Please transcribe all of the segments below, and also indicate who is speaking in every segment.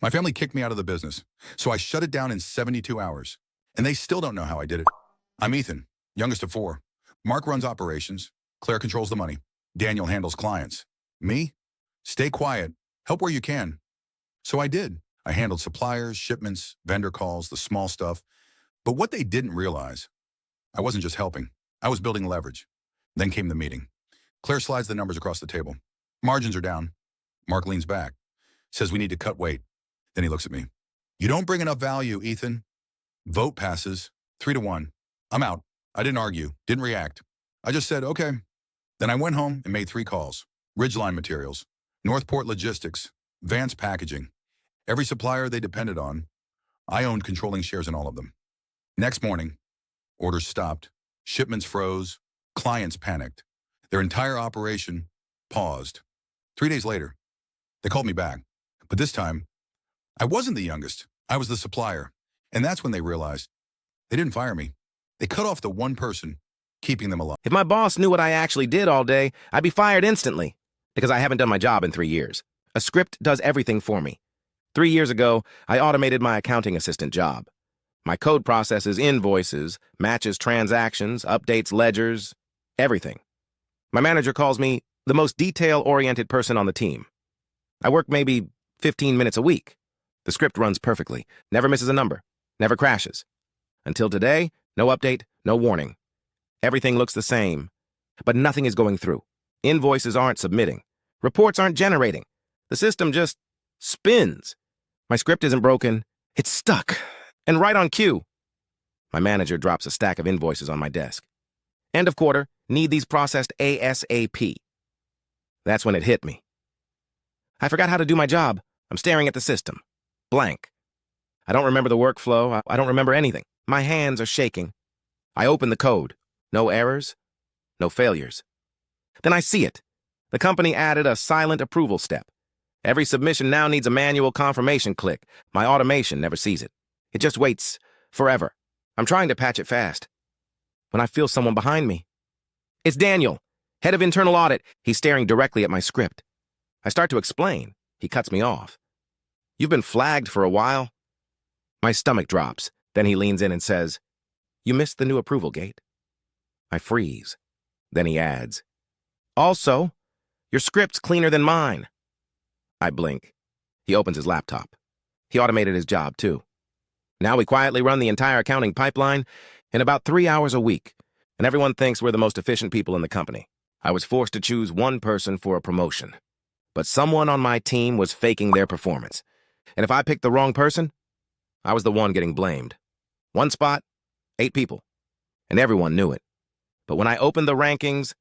Speaker 1: My family kicked me out of the business, so I shut it down in 72 hours. And they still don't know how I did it. I'm Ethan, youngest of four. Mark runs operations. Claire controls the money. Daniel handles clients. Me? Stay quiet. Help where you can. So I did. I handled suppliers, shipments, vendor calls, the small stuff. But what they didn't realize, I wasn't just helping. I was building leverage. Then came the meeting. Claire slides the numbers across the table. Margins are down. Mark leans back, says we need to cut weight. Then he looks at me. You don't bring enough value, Ethan. Vote passes, 3-1. I'm out. I didn't argue, didn't react. I just said, okay. Then I went home and made 3 calls. Ridgeline Materials, Northport Logistics, Vance Packaging. Every supplier they depended on, I owned controlling shares in all of them. Next morning, orders stopped, shipments froze, clients panicked. Their entire operation paused. 3 days later, they called me back. But this time, I wasn't the youngest. I was the supplier. And that's when they realized they didn't fire me. They cut off the one person keeping them alive.
Speaker 2: If my boss knew what I actually did all day, I'd be fired instantly because I haven't done my job in 3 years. A script does everything for me. 3 years ago, I automated my accounting assistant job. My code processes invoices, matches transactions, updates ledgers, everything. My manager calls me the most detail-oriented person on the team. I work maybe 15 minutes a week. The script runs perfectly, never misses a number, never crashes. Until today, no update, no warning. Everything looks the same, but nothing is going through. Invoices aren't submitting. Reports aren't generating. The system just spins. My script isn't broken. It's stuck. And right on cue. My manager drops a stack of invoices on my desk. End of quarter, need these processed ASAP. That's when it hit me. I forgot how to do my job. I'm staring at the system. Blank. I don't remember the workflow. I don't remember anything. My hands are shaking. I open the code. No errors, no failures. Then I see it. The company added a silent approval step. Every submission now needs a manual confirmation click. My automation never sees it. It just waits forever. I'm trying to patch it fast when I feel someone behind me. It's Daniel, head of internal audit. He's staring directly at my script. I start to explain. He cuts me off. You've been flagged for a while. My stomach drops. Then he leans in and says, you missed the new approval gate. I freeze. Then he adds, also, your script's cleaner than mine. I blink. He opens his laptop. He automated his job, too. Now we quietly run the entire accounting pipeline in about 3 hours a week, and everyone thinks we're the most efficient people in the company. I was forced to choose one person for a promotion, but someone on my team was faking their performance. And if I picked the wrong person, I was the one getting blamed. One spot, 8 people, and everyone knew it. But when I opened the rankings,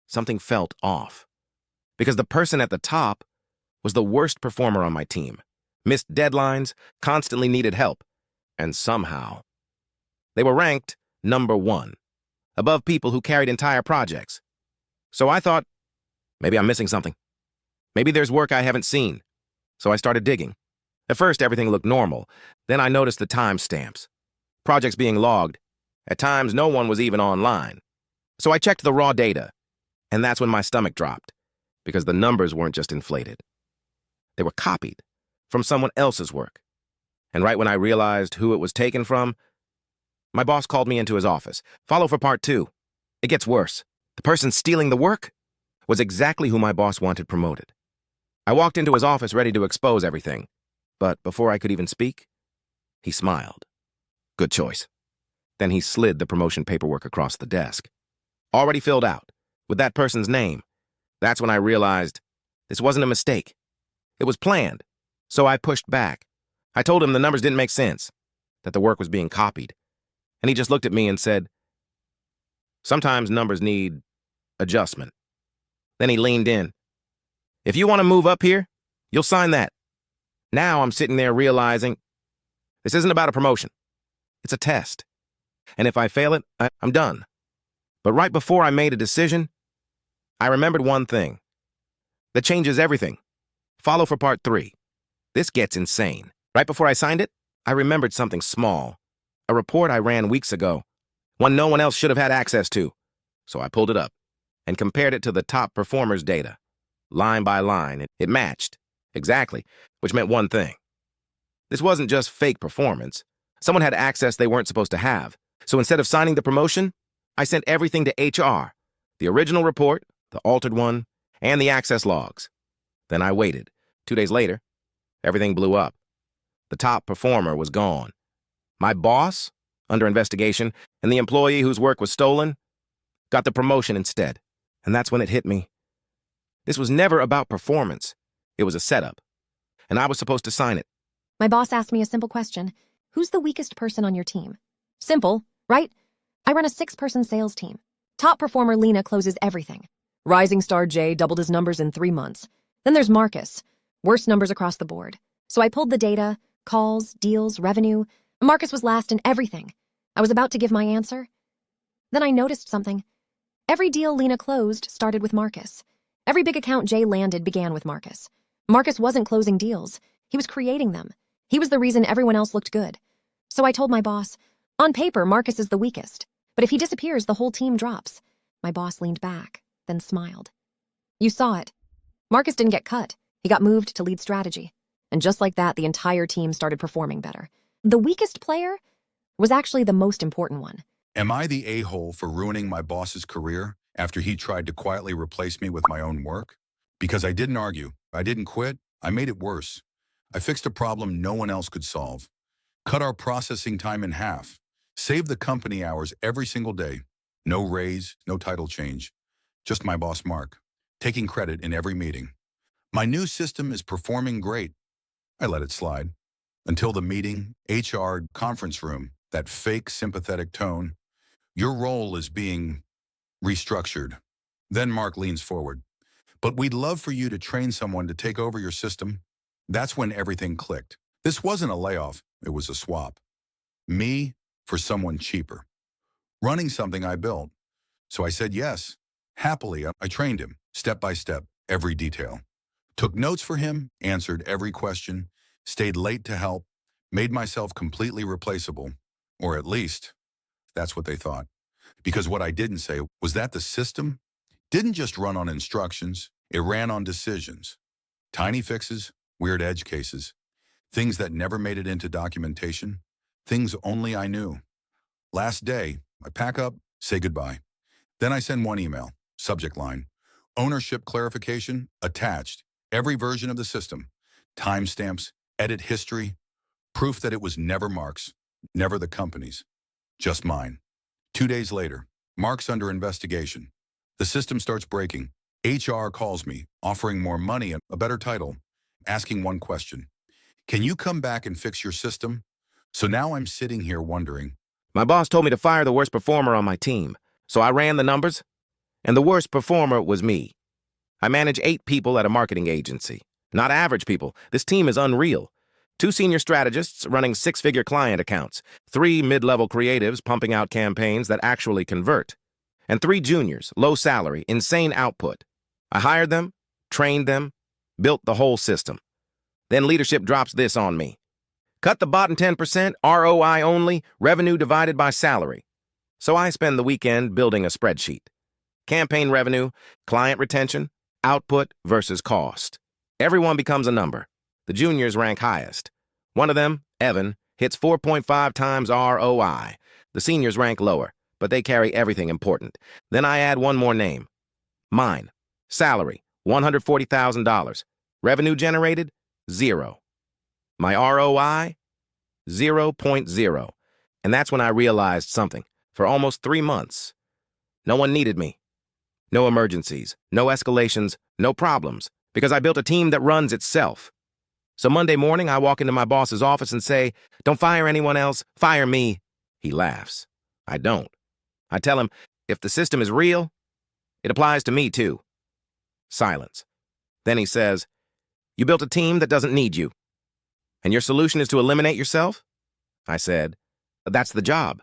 Speaker 2: something felt off. Because the person at the top was the worst performer on my team. Missed deadlines, constantly needed help, and somehow they were ranked number 1, above people who carried entire projects. So I thought, maybe I'm missing something. Maybe there's work I haven't seen. So I started digging. At first, everything looked normal. Then I noticed the timestamps. Projects being logged. At times, no one was even online. So I checked the raw data. And that's when my stomach dropped, because the numbers weren't just inflated. They were copied from someone else's work. And right when I realized who it was taken from, my boss called me into his office. Follow for part 2. It gets worse. The person stealing the work was exactly who my boss wanted promoted. I walked into his office ready to expose everything. But before I could even speak, he smiled. Good choice. Then he slid the promotion paperwork across the desk. Already filled out, with that person's name. That's when I realized this wasn't a mistake. It was planned. So I pushed back. I told him the numbers didn't make sense, that the work was being copied. And he just looked at me and said, sometimes numbers need adjustment. Then he leaned in. If you want to move up here, you'll sign that. Now I'm sitting there realizing this isn't about a promotion. It's a test. And if I fail it, I'm done. But right before I made a decision, I remembered one thing that changes everything. Follow for part 3. This gets insane. Right before I signed it, I remembered something small. A report I ran weeks ago, one no one else should have had access to. So I pulled it up and compared it to the top performers' data. Line by line, it matched. Exactly, which meant one thing. This wasn't just fake performance. Someone had access they weren't supposed to have. So instead of signing the promotion, I sent everything to HR. The original report, the altered one, and the access logs. Then I waited. 2 days later, everything blew up. The top performer was gone. My boss, under investigation, and the employee whose work was stolen, got the promotion instead. And that's when it hit me. This was never about performance. It was a setup. And I was supposed to sign it.
Speaker 3: My boss asked me a simple question. Who's the weakest person on your team? Simple, right? I run a 6-person sales team. Top performer Lena closes everything. Rising star Jay doubled his numbers in 3 months. Then there's Marcus. Worst numbers across the board. So I pulled the data, calls, deals, revenue. Marcus was last in everything. I was about to give my answer. Then I noticed something. Every deal Lena closed started with Marcus. Every big account Jay landed began with Marcus. Marcus wasn't closing deals. He was creating them. He was the reason everyone else looked good. So I told my boss, on paper, Marcus is the weakest. But if he disappears, the whole team drops. My boss leaned back, then smiled. You saw it. Marcus didn't get cut. He got moved to lead strategy. And just like that, the entire team started performing better. The weakest player was actually the most important one.
Speaker 1: Am I the a-hole for ruining my boss's career after he tried to quietly replace me with my own work? Because I didn't argue. I didn't quit. I made it worse. I fixed a problem no one else could solve. Cut our processing time in half. Saved the company hours every single day. No raise, no title change. Just my boss, Mark, taking credit in every meeting. My new system is performing great. I let it slide. Until the meeting, HR, conference room, that fake sympathetic tone. Your role is being restructured. Then Mark leans forward. But we'd love for you to train someone to take over your system. That's when everything clicked. This wasn't a layoff, it was a swap. Me for someone cheaper. Running something I built. So I said yes. Happily, I trained him, step by step, every detail. Took notes for him, answered every question, stayed late to help, made myself completely replaceable. Or at least, that's what they thought. Because what I didn't say was that the system didn't just run on instructions, it ran on decisions. Tiny fixes, weird edge cases, things that never made it into documentation, things only I knew. Last day, I pack up, say goodbye. Then I send one email, subject line, ownership clarification, attached, every version of the system, timestamps, edit history, proof that it was never Mark's, never the company's, just mine. 2 days later, Mark's under investigation. The system starts breaking. HR calls me, offering more money and a better title, asking one question. Can you come back and fix your system? So now I'm sitting here wondering.
Speaker 2: My boss told me to fire the worst performer on my team. So I ran the numbers, and the worst performer was me. I manage 8 people at a marketing agency. Not average people. This team is unreal. 2 senior strategists running 6-figure client accounts, 3 mid-level creatives pumping out campaigns that actually convert, and 3 juniors, low salary, insane output. I hired them, trained them, built the whole system. Then leadership drops this on me. Cut the bottom 10%, ROI only, revenue divided by salary. So I spend the weekend building a spreadsheet. Campaign revenue, client retention, output versus cost. Everyone becomes a number. The juniors rank highest. One of them, Evan, hits 4.5 times ROI. The seniors rank lower, but they carry everything important. Then I add one more name. Mine. Salary, $140,000. Revenue generated, 0. My ROI, 0.0. And that's when I realized something. For almost 3 months, no one needed me. No emergencies, no escalations, no problems, because I built a team that runs itself. So Monday morning, I walk into my boss's office and say, "Don't fire anyone else, fire me." He laughs. I don't. I tell him, if the system is real, it applies to me too. Silence. Then he says, "You built a team that doesn't need you. And your solution is to eliminate yourself?" I said, "That's the job.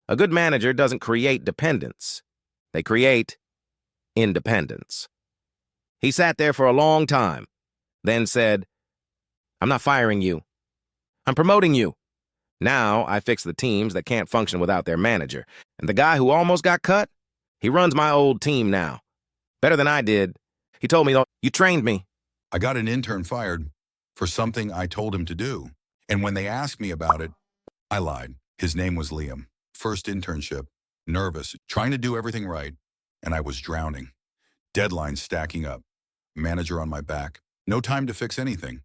Speaker 2: A good manager doesn't create dependence. They create independence." He sat there for a long time, then said, "I'm not firing you. I'm promoting you. Now I fix the teams that can't function without their manager. And the guy who almost got cut, he runs my old team now. Better than I did. He told me, though, you trained me.
Speaker 1: I got an intern fired for something I told him to do. And when they asked me about it, I lied. His name was Liam. First internship, nervous, trying to do everything right, and I was drowning. Deadlines stacking up, manager on my back, no time to fix anything.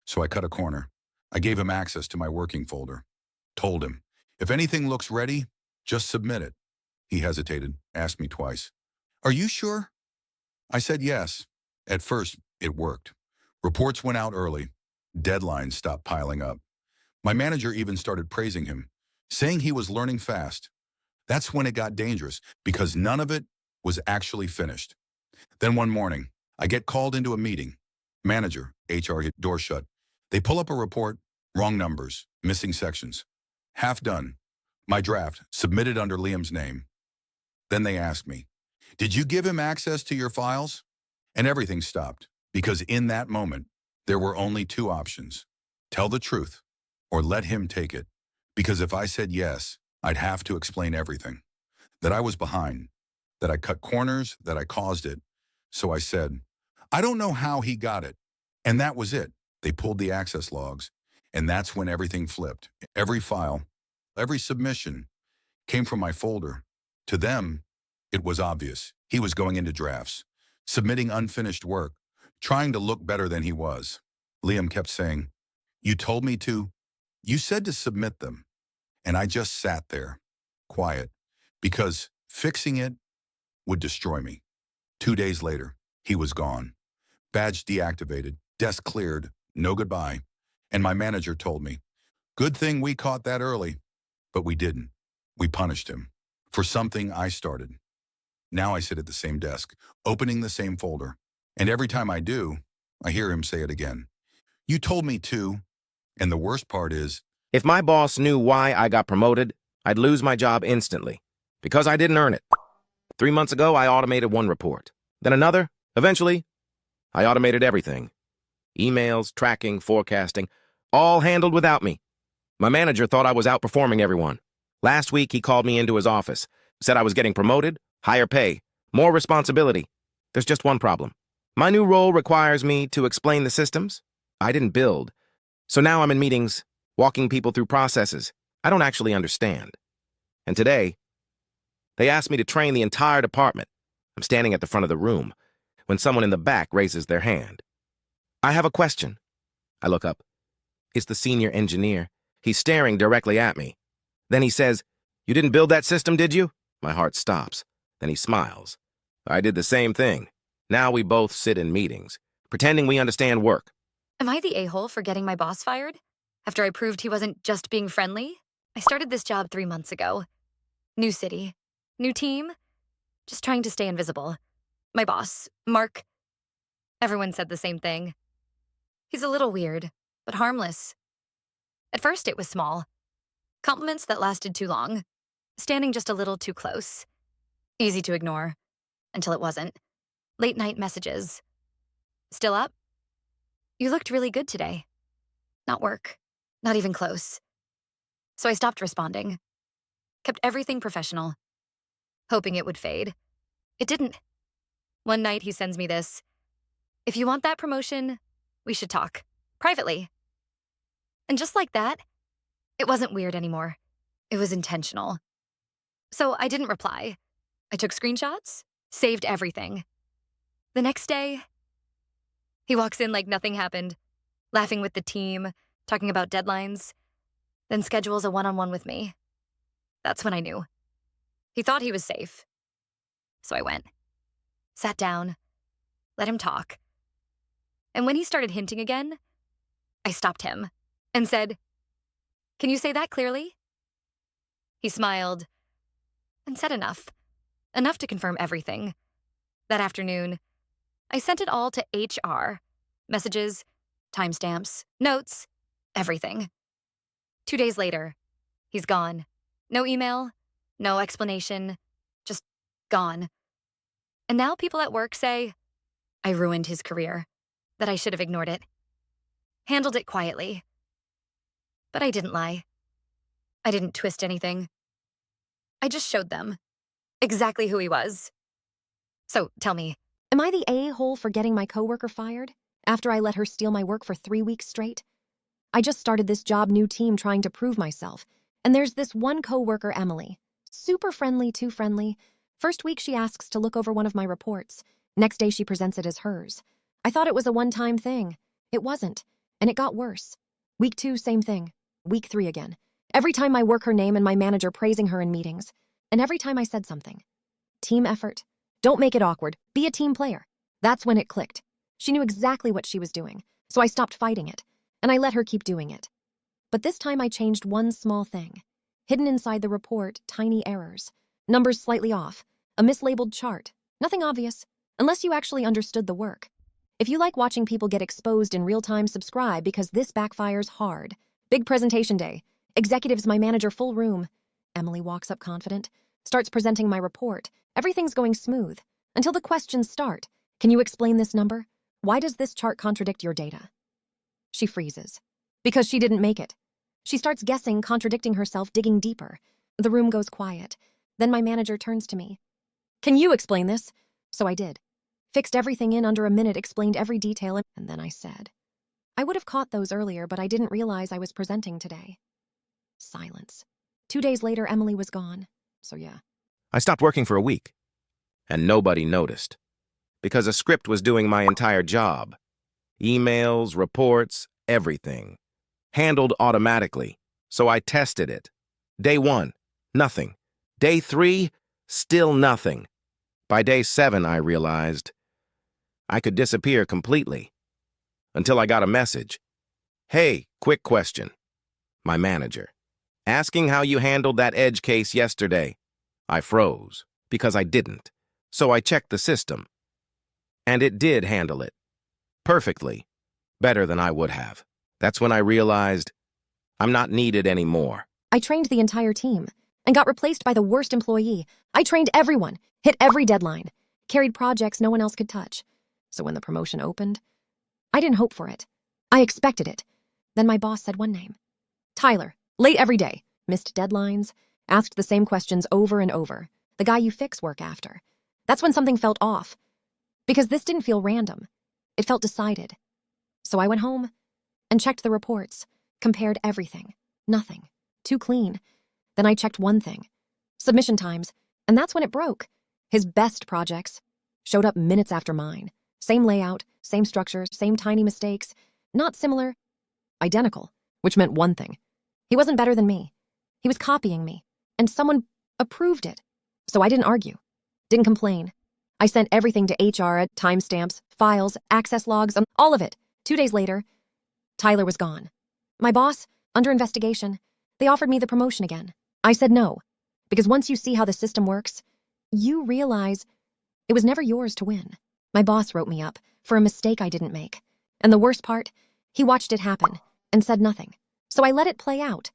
Speaker 1: So I cut a corner. I gave him access to my working folder. Told him, if anything looks ready, just submit it. He hesitated, asked me twice. Are you sure? I said yes. At first, it worked. Reports went out early. Deadlines stopped piling up. My manager even started praising him, saying he was learning fast. That's when it got dangerous, because none of it was actually finished. Then one morning, I get called into a meeting. Manager, HR, door shut. They pull up a report, wrong numbers, missing sections. Half done. My draft, submitted under Liam's name. Then they ask me, did you give him access to your files? And everything stopped, because in that moment, there were only two options. Tell the truth, or let him take it. Because if I said yes, I'd have to explain everything. That I was behind, that I cut corners, that I caused it. So I said, I don't know how he got it. And that was it. They pulled the access logs, and that's when everything flipped. Every file, every submission came from my folder. To them, it was obvious. He was going into drafts, submitting unfinished work, trying to look better than he was. Liam kept saying, you told me to. You said to submit them. And I just sat there, quiet, because fixing it would destroy me. 2 days later, he was gone. Badge deactivated, desk cleared, no goodbye. And my manager told me, good thing we caught that early. But we didn't. We punished him for something I started. Now I sit at the same desk, opening the same folder. And every time I do, I hear him say it again. You told me to. And the worst part is,
Speaker 2: If my boss knew why I got promoted, I'd lose my job instantly, because I didn't earn it. 3 months ago, I automated one report, then another. Eventually, I automated everything. Emails, tracking, forecasting, all handled without me. My manager thought I was outperforming everyone. Last week, he called me into his office, said I was getting promoted, higher pay, more responsibility. There's just one problem. My new role requires me to explain the systems I didn't build. So now I'm in meetings, walking people through processes I don't actually understand. And today, they asked me to train the entire department. I'm standing at the front of the room when someone in the back raises their hand. I have a question. I look up. It's the senior engineer. He's staring directly at me. Then he says, you didn't build that system, did you? My heart stops. Then he smiles. I did the same thing. Now we both sit in meetings, pretending we understand work.
Speaker 4: Am I the a-hole for getting my boss fired? After I proved he wasn't just being friendly? I started this job 3 months ago. New city, new team, just trying to stay invisible. My boss, Mark, everyone said the same thing. He's a little weird, but harmless. At first it was small. Compliments that lasted too long. Standing just a little too close. Easy to ignore. Until it wasn't. Late night messages. Still up? You looked really good today. Not work. Not even close. So I stopped responding. Kept everything professional. Hoping it would fade. It didn't. One night he sends me this. If you want that promotion, we should talk. Privately. And just like that, it wasn't weird anymore. It was intentional. So I didn't reply. I took screenshots, saved everything. The next day, he walks in like nothing happened, laughing with the team, talking about deadlines, then schedules a one-on-one with me. That's when I knew. He thought he was safe. So I went. Sat down. Let him talk. And when he started hinting again, I stopped him and said, "Can you say that clearly?" He smiled and said enough. Enough to confirm everything. That afternoon, I sent it all to HR. Messages, timestamps, notes, everything. 2 days later, he's gone. No email, no explanation, just gone. And now people at work say, I ruined his career, that I should have ignored it. Handled it quietly. But I didn't lie. I didn't twist anything. I just showed them exactly who he was. So tell me,
Speaker 3: Am I the a-hole for getting my coworker fired? after I let her steal my work for 3 weeks straight? I just started this job new team trying to prove myself, and there's this one coworker, Emily. Super friendly, too friendly. First week she asks to look over one of my reports. Next day she presents it as hers. I thought it was a one-time thing. It wasn't, and it got worse. Week 2, same thing. Week 3 again. Every time I work her name and my manager praising her in meetings. And every time I said something. Team effort. Don't make it awkward. Be a team player. That's when it clicked. She knew exactly what she was doing, so I stopped fighting it, and I let her keep doing it. But this time I changed one small thing. Hidden inside the report, tiny errors. Numbers slightly off. A mislabeled chart. Nothing obvious, unless you actually understood the work. If you like watching people get exposed in real time, subscribe because this backfires hard. Big presentation day. Executives, my manager, full room. Emily walks up confident, starts presenting my report. Everything's going smooth. Until the questions start. Can you explain this number? Why does this chart contradict your data? She freezes. Because she didn't make it. She starts guessing, contradicting herself, digging deeper. The room goes quiet. Then my manager turns to me. Can you explain this? So I did. Fixed everything in under a minute, explained every detail, and then I said, I would have caught those earlier, but I didn't realize I was presenting today. Silence. 2 days later, Emily was gone. So yeah.
Speaker 2: I stopped working for a week, and nobody noticed, because a script was doing my entire job. Emails, reports, everything. Handled automatically, so I tested it. Day 1, nothing. Day 3, still nothing. By day 7, I realized I could disappear completely. Until I got a message. Hey, quick question. My manager. Asking how you handled that edge case yesterday. I froze, because I didn't. So I checked the system. And it did handle it. Perfectly. Better than I would have. That's when I realized I'm not needed anymore.
Speaker 3: I trained the entire team and got replaced by the worst employee. I trained everyone, hit every deadline, carried projects no one else could touch. So when the promotion opened, I didn't hope for it. I expected it. Then my boss said one name. Tyler, late every day, missed deadlines, asked the same questions over and over. The guy you fix work after. That's when something felt off. Because this didn't feel random. It felt decided. So I went home and checked the reports, compared everything. Nothing. Too clean. Then I checked one thing. Submission times. And that's when it broke. His best projects showed up minutes after mine. Same layout, same structure, same tiny mistakes. Not similar. Identical. Which meant one thing. He wasn't better than me. He was copying me. And someone approved it. So I didn't argue. Didn't complain. I sent everything to HR, timestamps, files, access logs, all of it. 2 days later, Tyler was gone. My boss, under investigation, they offered me the promotion again. I said no, because once you see how the system works, you realize it was never yours to win. My boss wrote me up for a mistake I didn't make. And the worst part, he watched it happen and said nothing. So I let it play out.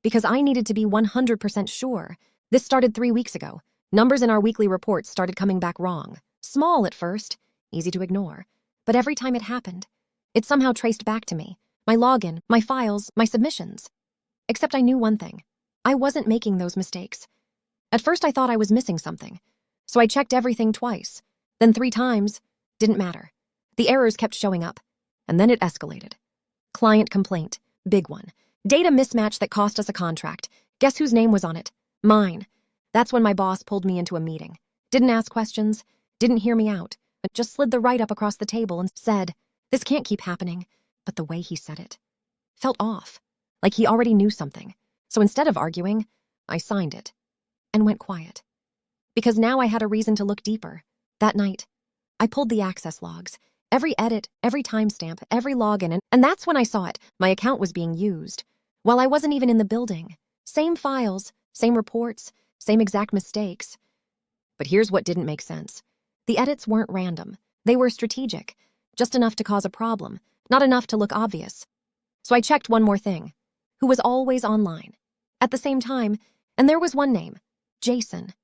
Speaker 3: Because I needed to be 100% sure. This started 3 weeks ago. Numbers in our weekly reports started coming back wrong. Small at first, easy to ignore. But every time it happened, it somehow traced back to me. My login, my files, my submissions. Except I knew one thing. I wasn't making those mistakes. At first I thought I was missing something. So I checked everything twice. Then 3 times. Didn't matter. The errors kept showing up. And then it escalated. Client complaint. Big one. Data mismatch that cost us a contract. Guess whose name was on it? Mine. That's when my boss pulled me into a meeting. Didn't ask questions. Didn't hear me out. But just slid the write-up across the table and said, this can't keep happening. But the way he said it felt off. Like he already knew something. So instead of arguing, I signed it. And went quiet. Because now I had a reason to look deeper. That night, I pulled the access logs. Every edit, every timestamp, every login, and that's when I saw it. My account was being used. While I wasn't even in the building. Same files, same reports, same exact mistakes. But here's what didn't make sense. The edits weren't random. They were strategic. Just enough to cause a problem. Not enough to look obvious. So I checked one more thing. Who was always online. At the same time, and there was one name. Jason.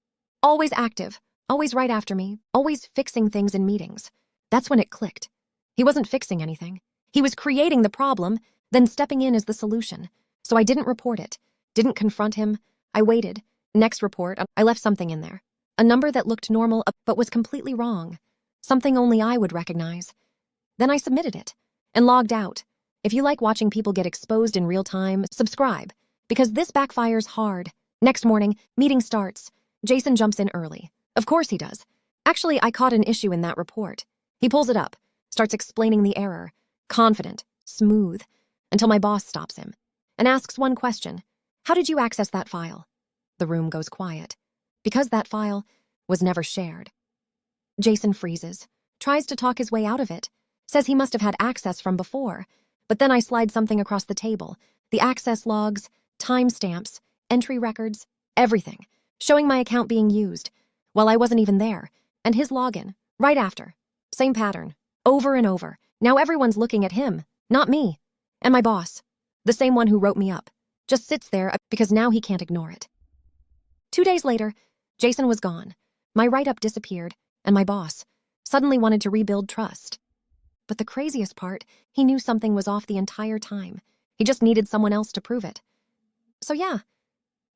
Speaker 3: Always active. Always right after me. Always fixing things in meetings. That's when it clicked. He wasn't fixing anything. He was creating the problem, then stepping in as the solution. So I didn't report it. Didn't confront him. I waited. Next report, I left something in there. A number that looked normal, but was completely wrong. Something only I would recognize. Then I submitted it and logged out. If you like watching people get exposed in real time, subscribe, because this backfires hard. Next morning, meeting starts. Jason jumps in early. Of course he does. Actually, I caught an issue in that report. He pulls it up, starts explaining the error, confident, smooth, until my boss stops him and asks one question. How did you access that file? The room goes quiet, because that file was never shared. Jason freezes, tries to talk his way out of it, says he must have had access from before, but then I slide something across the table, the access logs, timestamps, entry records, everything, showing my account being used, while I wasn't even there, and his login, right after. Same pattern, over and over. Now everyone's looking at him, not me. And my boss, the same one who wrote me up, just sits there because now he can't ignore it. 2 days later, Jason was gone. My write-up disappeared, and my boss suddenly wanted to rebuild trust. But the craziest part, he knew something was off the entire time. He just needed someone else to prove it. So yeah,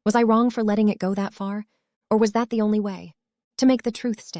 Speaker 3: was I wrong for letting it go that far? Or was that the only way to make the truth stick?